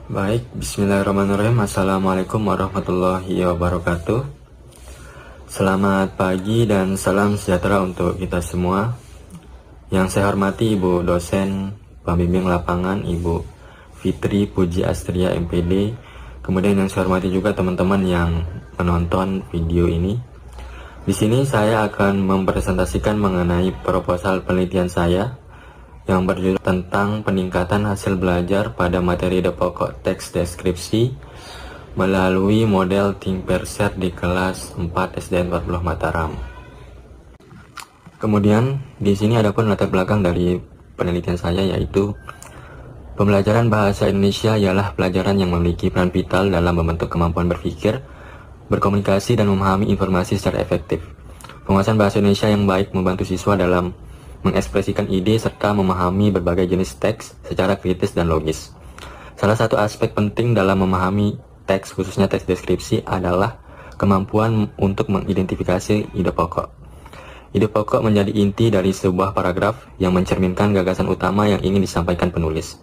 Baik, bismillahirrahmanirrahim. Assalamualaikum warahmatullahi wabarakatuh. Selamat pagi dan salam sejahtera untuk kita semua. Yang saya hormati Ibu dosen pembimbing lapangan Ibu Fitri Puji Astria MPD. Kemudian yang saya hormati juga teman-teman yang menonton video ini. Di sini saya akan mempresentasikan mengenai proposal penelitian saya yang berjudul tentang peningkatan hasil belajar pada materi pokok teks deskripsi melalui model Think Per Share di kelas 4 SDN 40 Mataram. Kemudian di sini ada pun latar belakang dari penelitian saya, yaitu pembelajaran bahasa Indonesia ialah pelajaran yang memiliki peran vital dalam membentuk kemampuan berpikir, berkomunikasi, dan memahami informasi secara efektif. Penguasaan bahasa Indonesia yang baik membantu siswa dalam mengekspresikan ide serta memahami berbagai jenis teks secara kritis dan logis. Salah satu aspek penting dalam memahami teks, khususnya teks deskripsi, adalah kemampuan untuk mengidentifikasi ide pokok. Ide pokok menjadi inti dari sebuah paragraf yang mencerminkan gagasan utama yang ingin disampaikan penulis,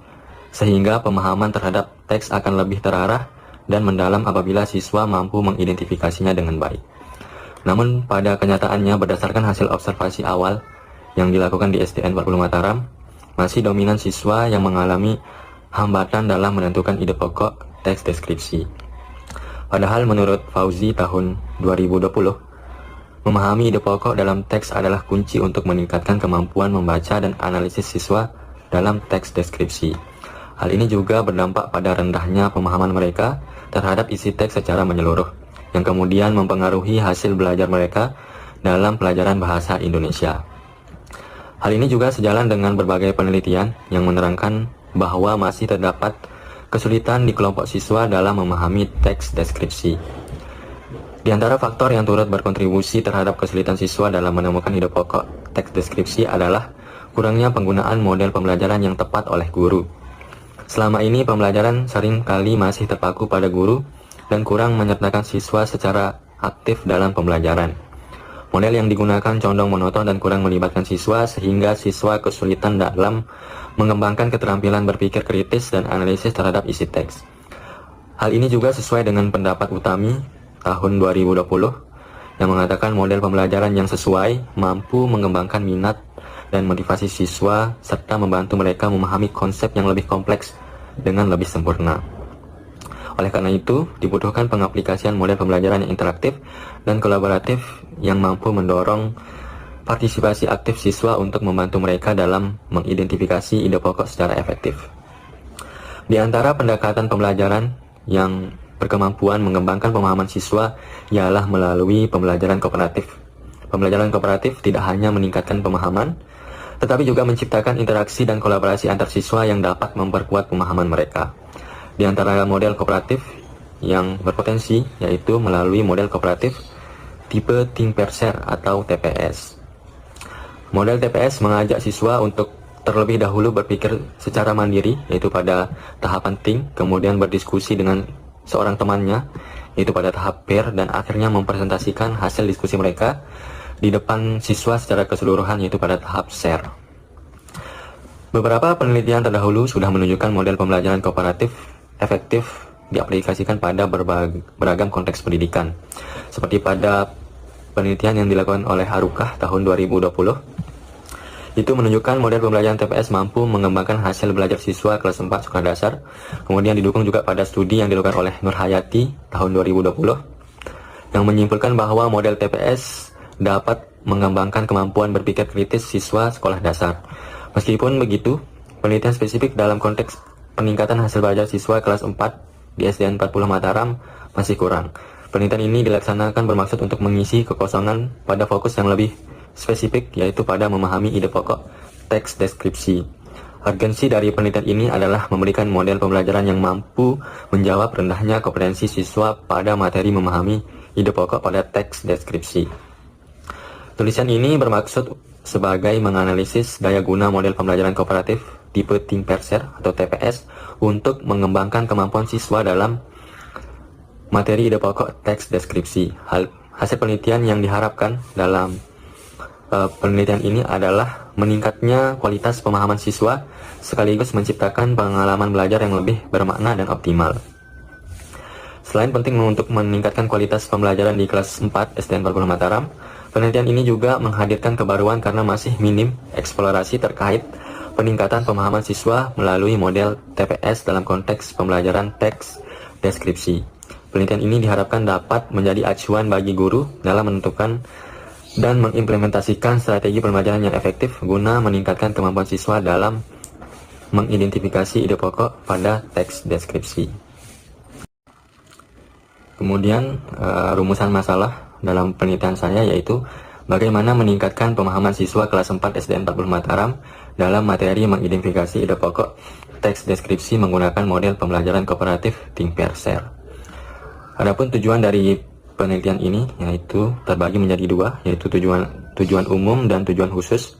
sehingga pemahaman terhadap teks akan lebih terarah dan mendalam apabila siswa mampu mengidentifikasinya dengan baik. Namun pada kenyataannya, berdasarkan hasil observasi awal yang dilakukan di SDN 40 Mataram, masih dominan siswa yang mengalami hambatan dalam menentukan ide pokok teks deskripsi. Padahal menurut Fauzi tahun 2020, memahami ide pokok dalam teks adalah kunci untuk meningkatkan kemampuan membaca dan analisis siswa dalam teks deskripsi. Hal ini juga berdampak pada rendahnya pemahaman mereka terhadap isi teks secara menyeluruh, yang kemudian mempengaruhi hasil belajar mereka dalam pelajaran bahasa Indonesia. Hal ini juga sejalan dengan berbagai penelitian yang menerangkan bahwa masih terdapat kesulitan di kelompok siswa dalam memahami teks deskripsi. Di antara faktor yang turut berkontribusi terhadap kesulitan siswa dalam menemukan ide pokok teks deskripsi adalah kurangnya penggunaan model pembelajaran yang tepat oleh guru. Selama ini pembelajaran sering kali masih terpaku pada guru dan kurang menyertakan siswa secara aktif dalam pembelajaran. Model yang digunakan condong monoton dan kurang melibatkan siswa, sehingga siswa kesulitan dalam mengembangkan keterampilan berpikir kritis dan analisis terhadap isi teks. Hal ini juga sesuai dengan pendapat Utami tahun 2020 yang mengatakan model pembelajaran yang sesuai mampu mengembangkan minat dan motivasi siswa serta membantu mereka memahami konsep yang lebih kompleks dengan lebih sempurna. Oleh karena itu, dibutuhkan pengaplikasian model pembelajaran yang interaktif dan kolaboratif yang mampu mendorong partisipasi aktif siswa untuk membantu mereka dalam mengidentifikasi ide pokok secara efektif. Di antara pendekatan pembelajaran yang berkemampuan mengembangkan pemahaman siswa ialah melalui pembelajaran kooperatif. Pembelajaran kooperatif tidak hanya meningkatkan pemahaman, tetapi juga menciptakan interaksi dan kolaborasi antar siswa yang dapat memperkuat pemahaman mereka. Di antara model kooperatif yang berpotensi yaitu melalui model kooperatif tipe Think Per Share atau TPS. Model TPS mengajak siswa untuk terlebih dahulu berpikir secara mandiri, yaitu pada tahapan think, kemudian berdiskusi dengan seorang temannya, yaitu pada tahap pair, dan akhirnya mempresentasikan hasil diskusi mereka di depan siswa secara keseluruhan, yaitu pada tahap share. Beberapa penelitian terdahulu sudah menunjukkan model pembelajaran kooperatif efektif diaplikasikan pada beragam konteks pendidikan, seperti pada penelitian yang dilakukan oleh Harukah tahun 2020. Itu menunjukkan model pembelajaran TPS mampu mengembangkan hasil belajar siswa kelas 4 sekolah dasar. Kemudian didukung juga pada studi yang dilakukan oleh Nur Hayati tahun 2020 yang menyimpulkan bahwa model TPS dapat mengembangkan kemampuan berpikir kritis siswa sekolah dasar. Meskipun begitu, penelitian spesifik dalam konteks peningkatan hasil belajar siswa kelas 4 di SDN 40 Mataram masih kurang. Penelitian ini dilaksanakan bermaksud untuk mengisi kekosongan pada fokus yang lebih spesifik, yaitu pada memahami ide pokok teks deskripsi. Urgensi dari penelitian ini adalah memberikan model pembelajaran yang mampu menjawab rendahnya kompetensi siswa pada materi memahami ide pokok pada teks deskripsi. Tulisan ini bermaksud sebagai menganalisis daya guna model pembelajaran kooperatif tipe Think Per Share atau TPS untuk mengembangkan kemampuan siswa dalam materi ide pokok teks deskripsi. Hasil penelitian yang diharapkan dalam penelitian ini adalah meningkatnya kualitas pemahaman siswa sekaligus menciptakan pengalaman belajar yang lebih bermakna dan optimal. Selain penting untuk meningkatkan kualitas pembelajaran di kelas 4 SDN 40 Mataram, penelitian ini juga menghadirkan kebaruan karena masih minim eksplorasi terkait peningkatan pemahaman siswa melalui model TPS dalam konteks pembelajaran teks deskripsi. Penelitian ini diharapkan dapat menjadi acuan bagi guru dalam menentukan dan mengimplementasikan strategi pembelajaran yang efektif guna meningkatkan kemampuan siswa dalam mengidentifikasi ide pokok pada teks deskripsi. Kemudian rumusan masalah dalam penelitian saya yaitu bagaimana meningkatkan pemahaman siswa kelas 4 SDN 40 Mataram dalam materi mengidentifikasi ide pokok teks deskripsi menggunakan model pembelajaran kooperatif Think Pair Share. Adapun tujuan dari penelitian ini yaitu terbagi menjadi dua, yaitu tujuan umum dan tujuan khusus.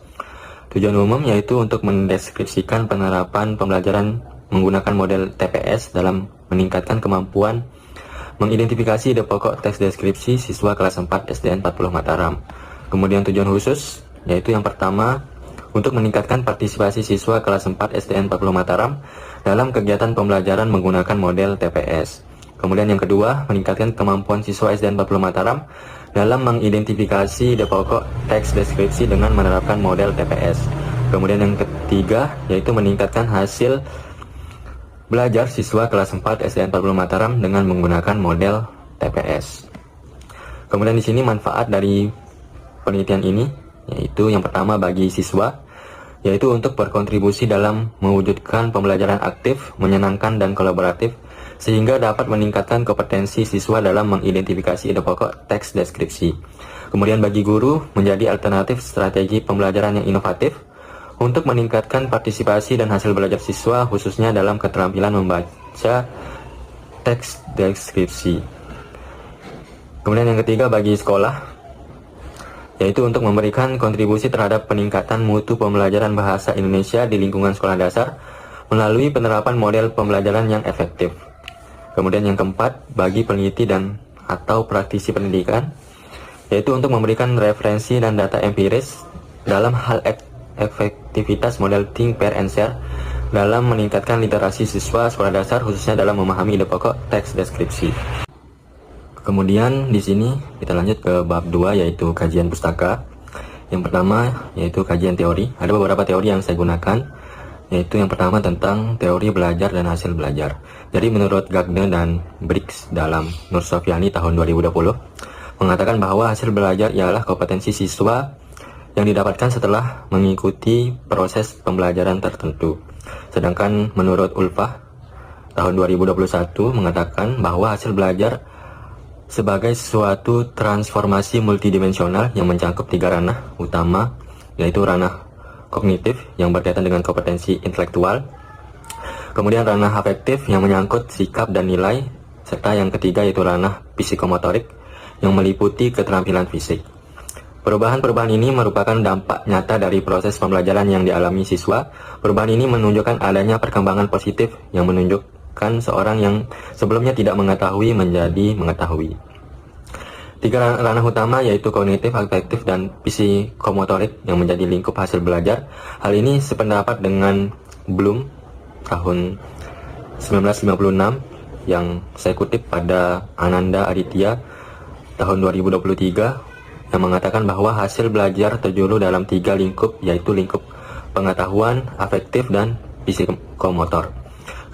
Tujuan umum yaitu untuk mendeskripsikan penerapan pembelajaran menggunakan model TPS dalam meningkatkan kemampuan mengidentifikasi ide pokok teks deskripsi siswa kelas 4 SDN 40 Mataram. Kemudian tujuan khusus yaitu yang pertama untuk meningkatkan partisipasi siswa kelas 4 SDN 40 Mataram dalam kegiatan pembelajaran menggunakan model TPS. Kemudian yang kedua, meningkatkan kemampuan siswa SDN 40 Mataram dalam mengidentifikasi ide pokok teks deskripsi dengan menerapkan model TPS. Kemudian yang ketiga, yaitu meningkatkan hasil belajar siswa kelas 4 SDN 40 Mataram dengan menggunakan model TPS. Kemudian di sini manfaat dari penelitian ini, yaitu yang pertama bagi siswa, yaitu untuk berkontribusi dalam mewujudkan pembelajaran aktif, menyenangkan dan kolaboratif, sehingga dapat meningkatkan kompetensi siswa dalam mengidentifikasi ide pokok teks deskripsi. Kemudian bagi guru, menjadi alternatif strategi pembelajaran yang inovatif untuk meningkatkan partisipasi dan hasil belajar siswa, khususnya dalam keterampilan membaca teks deskripsi. Kemudian yang ketiga bagi sekolah, yaitu untuk memberikan kontribusi terhadap peningkatan mutu pembelajaran bahasa Indonesia di lingkungan sekolah dasar melalui penerapan model pembelajaran yang efektif. Kemudian yang keempat, bagi peneliti dan atau praktisi pendidikan, yaitu untuk memberikan referensi dan data empiris dalam hal efektivitas model Think Pair and Share dalam meningkatkan literasi siswa sekolah dasar, khususnya dalam memahami ide pokok teks deskripsi. Kemudian di sini kita lanjut ke bab 2, yaitu kajian pustaka. Yang pertama yaitu kajian teori. Ada beberapa teori yang saya gunakan, yaitu yang pertama tentang teori belajar dan hasil belajar. Jadi menurut Gagne dan Briggs dalam Nur Sofyani tahun 2020 mengatakan bahwa hasil belajar ialah kompetensi siswa yang didapatkan setelah mengikuti proses pembelajaran tertentu. Sedangkan menurut Ulfah tahun 2021 mengatakan bahwa hasil belajar sebagai suatu transformasi multidimensional yang mencakup 3 ranah utama, yaitu ranah kognitif yang berkaitan dengan kompetensi intelektual, kemudian ranah afektif yang menyangkut sikap dan nilai, serta yang ketiga yaitu ranah psikomotorik yang meliputi keterampilan fisik. Perubahan-perubahan ini merupakan dampak nyata dari proses pembelajaran yang dialami siswa. Perubahan ini menunjukkan adanya perkembangan positif yang menunjukkan seorang yang sebelumnya tidak mengetahui menjadi mengetahui. 3 ranah utama yaitu kognitif, afektif, dan psikomotorik yang menjadi lingkup hasil belajar. Hal ini sependapat dengan Bloom tahun 1956 yang saya kutip pada Ananda Aditya tahun 2023 yang mengatakan bahwa hasil belajar terjuluh dalam 3 lingkup, yaitu lingkup pengetahuan, afektif, dan psikomotor.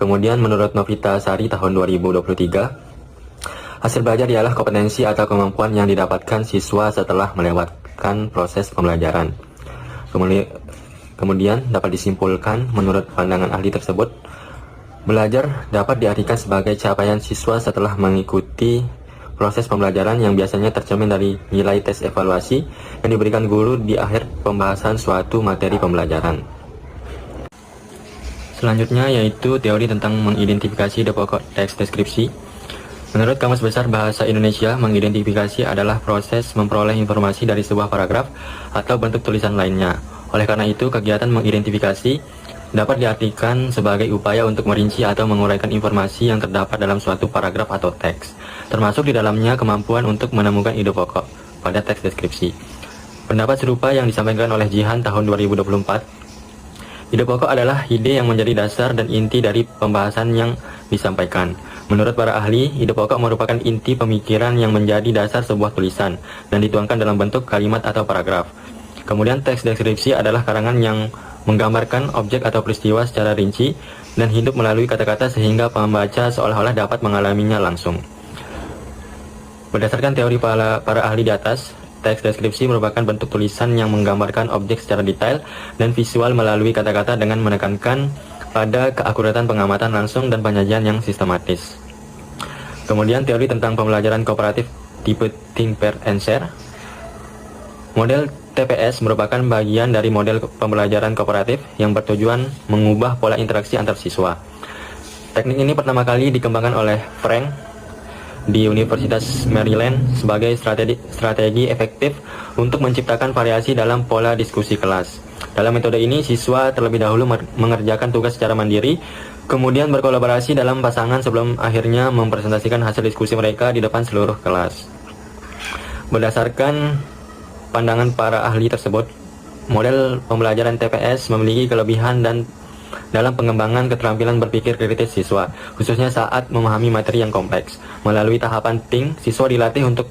Kemudian menurut Novita Sari tahun 2023, hasil belajar ialah kompetensi atau kemampuan yang didapatkan siswa setelah melewatkan proses pembelajaran. Kemudian dapat disimpulkan menurut pandangan ahli tersebut, belajar dapat diartikan sebagai capaian siswa setelah mengikuti proses pembelajaran yang biasanya tercermin dari nilai tes evaluasi yang diberikan guru di akhir pembahasan suatu materi pembelajaran. Selanjutnya yaitu teori tentang mengidentifikasi ide pokok teks deskripsi. Menurut Kamus Besar Bahasa Indonesia, mengidentifikasi adalah proses memperoleh informasi dari sebuah paragraf atau bentuk tulisan lainnya. Oleh karena itu, kegiatan mengidentifikasi dapat diartikan sebagai upaya untuk merinci atau menguraikan informasi yang terdapat dalam suatu paragraf atau teks, termasuk di dalamnya kemampuan untuk menemukan ide pokok pada teks deskripsi. Pendapat serupa yang disampaikan oleh Jihan tahun 2024. Ide pokok adalah ide yang menjadi dasar dan inti dari pembahasan yang disampaikan. Menurut para ahli, ide pokok merupakan inti pemikiran yang menjadi dasar sebuah tulisan dan dituangkan dalam bentuk kalimat atau paragraf. Kemudian teks deskripsi adalah karangan yang menggambarkan objek atau peristiwa secara rinci dan hidup melalui kata-kata sehingga pembaca seolah-olah dapat mengalaminya langsung. Berdasarkan teori para ahli di atas, teks deskripsi merupakan bentuk tulisan yang menggambarkan objek secara detail dan visual melalui kata-kata dengan menekankan pada keakuratan pengamatan langsung dan penyajian yang sistematis. Kemudian teori tentang pembelajaran kooperatif tipe Think, Pair, and Share. Model TPS merupakan bagian dari model pembelajaran kooperatif yang bertujuan mengubah pola interaksi antar siswa. Teknik ini pertama kali dikembangkan oleh Frank di Universitas Maryland sebagai strategi efektif untuk menciptakan variasi dalam pola diskusi kelas. Dalam metode ini, siswa terlebih dahulu mengerjakan tugas secara mandiri, kemudian berkolaborasi dalam pasangan sebelum akhirnya mempresentasikan hasil diskusi mereka di depan seluruh kelas. Berdasarkan pandangan para ahli tersebut, model pembelajaran TPS memiliki kelebihan dan dalam pengembangan keterampilan berpikir kritis siswa, khususnya saat memahami materi yang kompleks. Melalui tahapan Think, siswa dilatih untuk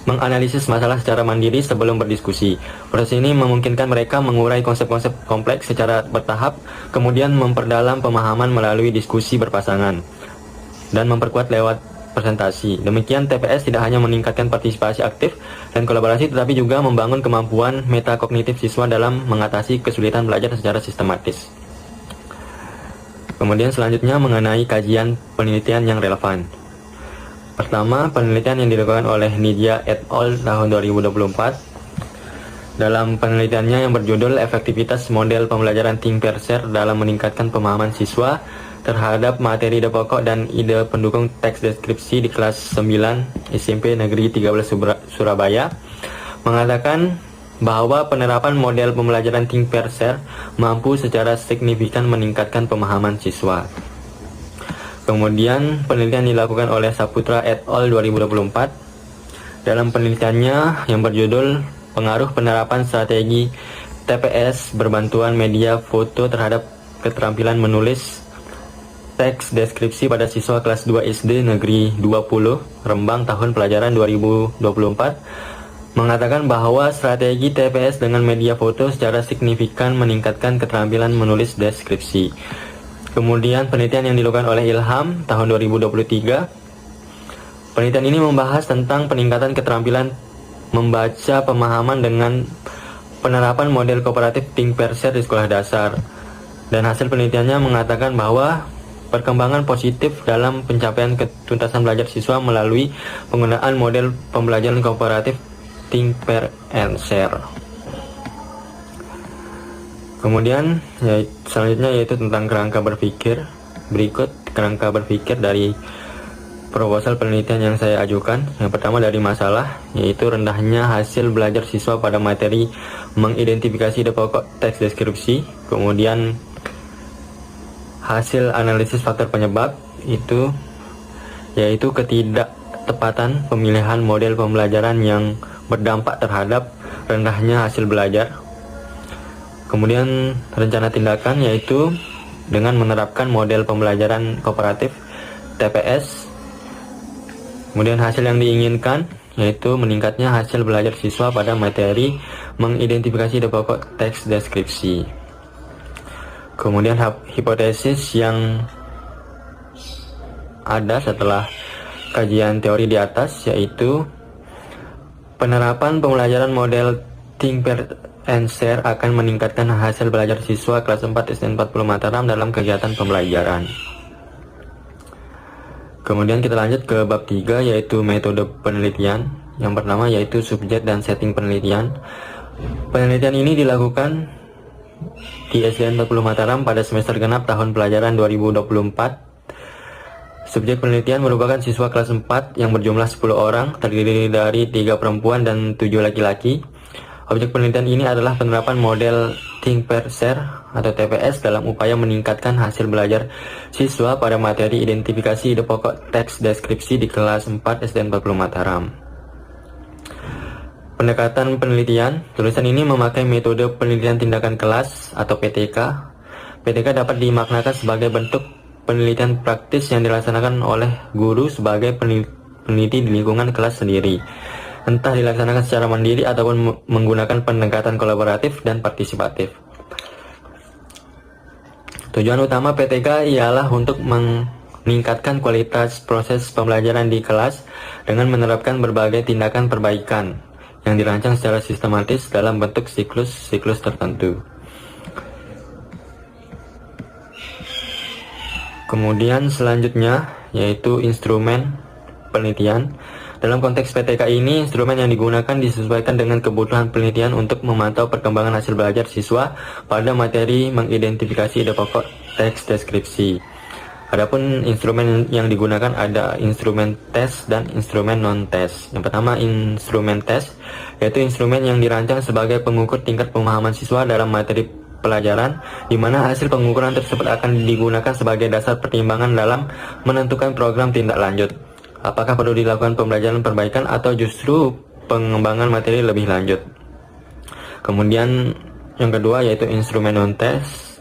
menganalisis masalah secara mandiri sebelum berdiskusi. Proses ini memungkinkan mereka mengurai konsep-konsep kompleks secara bertahap, kemudian memperdalam pemahaman melalui diskusi berpasangan, dan memperkuat lewat presentasi. Demikian, TPS tidak hanya meningkatkan partisipasi aktif dan kolaborasi, tetapi juga membangun kemampuan metakognitif siswa dalam mengatasi kesulitan belajar secara sistematis. Kemudian selanjutnya mengenai kajian penelitian yang relevan. Pertama, penelitian yang dilakukan oleh Nidja et al. Tahun 2024. Dalam penelitiannya yang berjudul Efektivitas Model Pembelajaran Think, Pair, Share dalam meningkatkan pemahaman siswa terhadap materi ide pokok dan ide pendukung teks deskripsi di kelas 9 SMP Negeri 13 Surabaya, mengatakan bahwa penerapan model pembelajaran Think, Pair, Share mampu secara signifikan meningkatkan pemahaman siswa. Kemudian penelitian dilakukan oleh Saputra et al. 2024. Dalam penelitiannya yang berjudul Pengaruh Penerapan Strategi TPS Berbantuan Media Foto Terhadap Keterampilan Menulis Teks Deskripsi pada Siswa Kelas 2 SD Negeri 20 Rembang tahun pelajaran 2024, mengatakan bahwa strategi TPS dengan media foto secara signifikan meningkatkan keterampilan menulis deskripsi. Kemudian penelitian yang dilakukan oleh Ilham tahun 2023. Penelitian ini membahas tentang peningkatan keterampilan membaca pemahaman dengan penerapan model kooperatif Think, Pair, Share di sekolah dasar. Dan hasil penelitiannya mengatakan bahwa perkembangan positif dalam pencapaian ketuntasan belajar siswa melalui penggunaan model pembelajaran kooperatif Think, Pair, and Share. Kemudian selanjutnya yaitu tentang kerangka berpikir. Berikut kerangka berpikir dari proposal penelitian yang saya ajukan. Yang pertama dari masalah, yaitu rendahnya hasil belajar siswa pada materi mengidentifikasi ide pokok teks deskripsi. Kemudian hasil analisis faktor penyebab yaitu ketidaktepatan pemilihan model pembelajaran yang berdampak terhadap rendahnya hasil belajar. Kemudian rencana tindakan, yaitu dengan menerapkan model pembelajaran kooperatif TPS. Kemudian hasil yang diinginkan, yaitu meningkatnya hasil belajar siswa pada materi mengidentifikasi ide pokok teks deskripsi. Kemudian hipotesis yang ada setelah kajian teori di atas, yaitu penerapan pembelajaran model Think, Pair, and Share akan meningkatkan hasil belajar siswa kelas 4 SD 40 Mataram dalam kegiatan pembelajaran. Kemudian kita lanjut ke bab 3, yaitu metode penelitian. Yang pertama yaitu subjek dan setting penelitian. Penelitian ini dilakukan di SDN 40 Mataram pada semester genap tahun pelajaran 2024. Subjek penelitian merupakan siswa kelas 4 yang berjumlah 10 orang, terdiri dari 3 perempuan dan 7 laki-laki. Objek penelitian ini adalah penerapan model Think, Pair, Share atau TPS dalam upaya meningkatkan hasil belajar siswa pada materi identifikasi ide pokok teks deskripsi di kelas 4 SDN 40 Mataram. pendekatan penelitian. Tulisan ini memakai metode penelitian tindakan kelas atau PTK. PTK dapat dimaknakan sebagai bentuk penelitian praktis yang dilaksanakan oleh guru sebagai peneliti di lingkungan kelas sendiri, entah dilaksanakan secara mandiri ataupun menggunakan pendekatan kolaboratif dan partisipatif. Tujuan utama PTK ialah untuk meningkatkan kualitas proses pembelajaran di kelas dengan menerapkan berbagai tindakan perbaikan yang dirancang secara sistematis dalam bentuk siklus-siklus tertentu. Kemudian selanjutnya yaitu instrumen penelitian. Dalam konteks PTK ini, instrumen yang digunakan disesuaikan dengan kebutuhan penelitian untuk memantau perkembangan hasil belajar siswa pada materi mengidentifikasi ide pokok teks deskripsi. Adapun instrumen yang digunakan ada instrumen tes dan instrumen non-tes. Yang pertama, instrumen tes, yaitu instrumen yang dirancang sebagai pengukur tingkat pemahaman siswa dalam materi pelajaran, di mana hasil pengukuran tersebut akan digunakan sebagai dasar pertimbangan dalam menentukan program tindak lanjut. Apakah perlu dilakukan pembelajaran perbaikan atau justru pengembangan materi lebih lanjut. Kemudian yang kedua yaitu instrumen non-tes.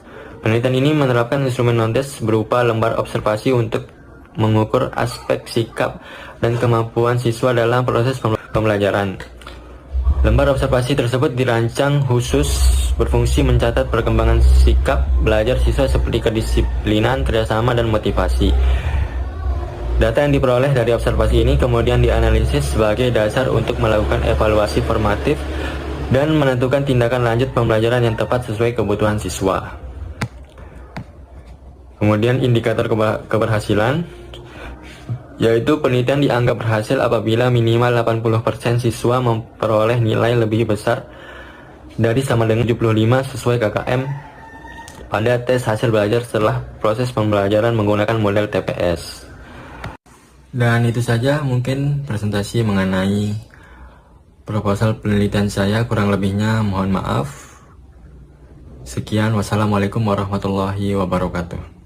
Penelitian ini menerapkan instrumen non-tes berupa lembar observasi untuk mengukur aspek sikap dan kemampuan siswa dalam proses pembelajaran. Lembar observasi tersebut dirancang khusus berfungsi mencatat perkembangan sikap belajar siswa seperti kedisiplinan, kerjasama, dan motivasi. Data yang diperoleh dari observasi ini kemudian dianalisis sebagai dasar untuk melakukan evaluasi formatif dan menentukan tindakan lanjut pembelajaran yang tepat sesuai kebutuhan siswa. Kemudian indikator keberhasilan, yaitu penelitian dianggap berhasil apabila minimal 80% siswa memperoleh nilai lebih besar dari sama dengan 75 sesuai KKM pada tes hasil belajar setelah proses pembelajaran menggunakan model TPS. Dan itu saja mungkin presentasi mengenai proposal penelitian saya, kurang lebihnya mohon maaf. Sekian, wassalamualaikum warahmatullahi wabarakatuh.